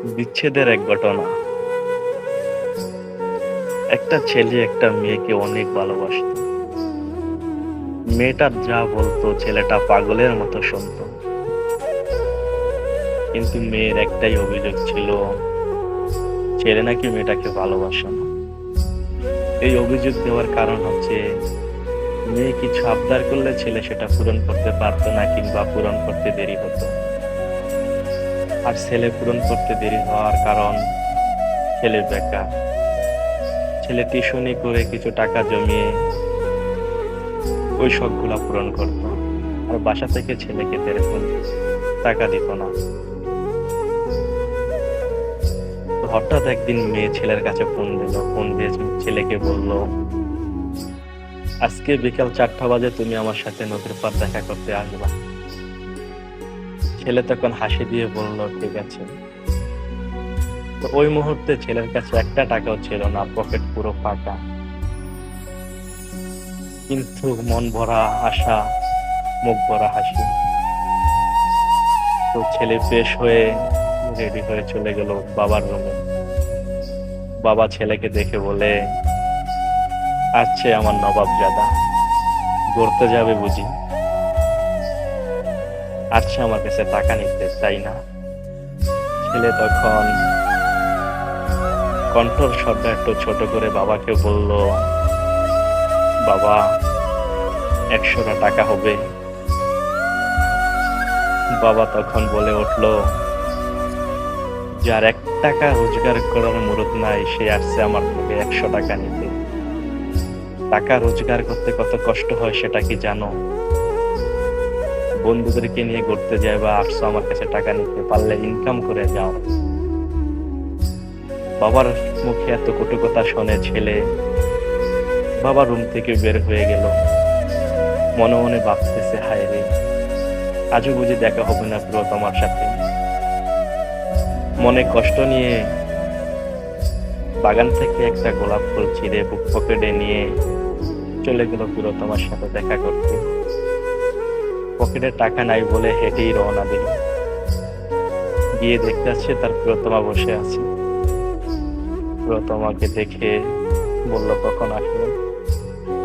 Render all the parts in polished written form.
বিচ্ছেদের এক ঘটনা। একটা ছেলে একটা মেয়েকে অনেক ভালোবাসতো। মেয়েটা যা বলতো ছেলেটা পাগলের মতো শুনতো। কিন্তু মেয়ের একটাই অভিযোগ ছিল, ছেলে নাকি মেয়েটাকে ভালোবাসে না। এই অভিযোগ দেওয়ার কারণ হচ্ছে, মেয়ে কিছু আবদার করলে ছেলে সেটা পূরণ করতে পারতো না কিংবা পূরণ করতে দেরি হতো। আর ছেলে পূরণ করতে দেরি হওয়ার কারণ, ছেলে বেকার। ছেলে টিউশনি করে কিছু টাকা জমিয়ে ওই শখগুলা পূরণ করতো। আর বাসা থেকে ছেলেকে তেমন টাকা দিত না। তো হঠাৎ একদিন মেয়ে ছেলের কাছে ফোন দিল। ফোন দিয়ে ছেলেকে বলল, আজকে বিকাল 4টা বাজে তুমি আমার সাথে নদীর পাড় দেখা করতে আসবা। ছেলে তখন হাসি দিয়ে বলল, ঠিক আছে। তো ওই মুহূর্তে ছেলের কাছে একটা টাকাও ছিল না, পকেট পুরো ফাঁকা। কিন্তু মন ভরা আশা, মুখ ভরা হাসি। তো ছেলে ফ্রেশ হয়ে রেডি হয়ে চলে গেল বাবার রুমে। বাবা ছেলেকে দেখে বলে, আসছে আমার নবাবজাদা, ঘুরতে যাবে বুঝি? আসছে আমার কাছে টাকা নিতে, তাই না? ছেলে তখন কণ্ঠর শব্দ একটু ছোট করে বাবাকে বলল, বাবা, 100টা টাকা হবে? বাবা তখন বলে উঠল, যার 1 টাকা রোজগার করার মুরুদ নাই সে আসছে আমার থেকে 100 টাকা নিতে। টাকা রোজগার করতে কত কষ্ট হয় সেটা কি জানো? বন্ধুদেরকে নিয়ে ঘুরতে যায় বা আসছো আমার কাছে টাকা নিতে, পারলে ইনকাম করে যাও। বাবার মুখে এত কটু কথা শুনে ছেলে বাবা রুম থেকে বের হয়ে গেল। মনে মনে ভাবতেছে, হায় রে, আজও বুঝি দেখা হবে না প্রিয়তমার সাথে। মনে কষ্ট নিয়ে বাগান থেকে একটা গোলাপ ফুল ছিঁড়ে বুক পকেটে নিয়ে চলে গেল প্রিয়তমার সাথে দেখা করতে। পকেটে টাকা নাই বলে হেঁটেই রওনা দিল। গিয়ে দেখতে যাচ্ছে তার প্রিয়তমা বসে আছে। প্রিয়তমাকে দেখে বলল, কখন আসবে?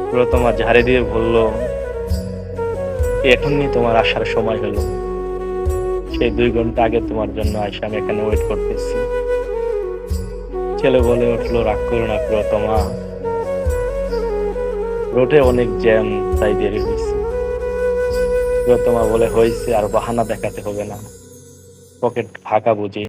প্রিয়তমা ঝাড়ি দিয়ে বলল, এখনই তোমার আসার সময় হলো। সেই 2 ঘন্টা আগে তোমার জন্য আইসা আমি এখানে ওয়েট করতেছি। ছেলে বলে উঠলো, রাগ করো না প্রিয়তমা, রোডে অনেক জ্যাম, তাই দেরি হয়েছে। প্রিয়তমা বলে, হয়েছে, আর বাহানা দেখাতে হবে না, পকেট ফাঁকা বুঝি?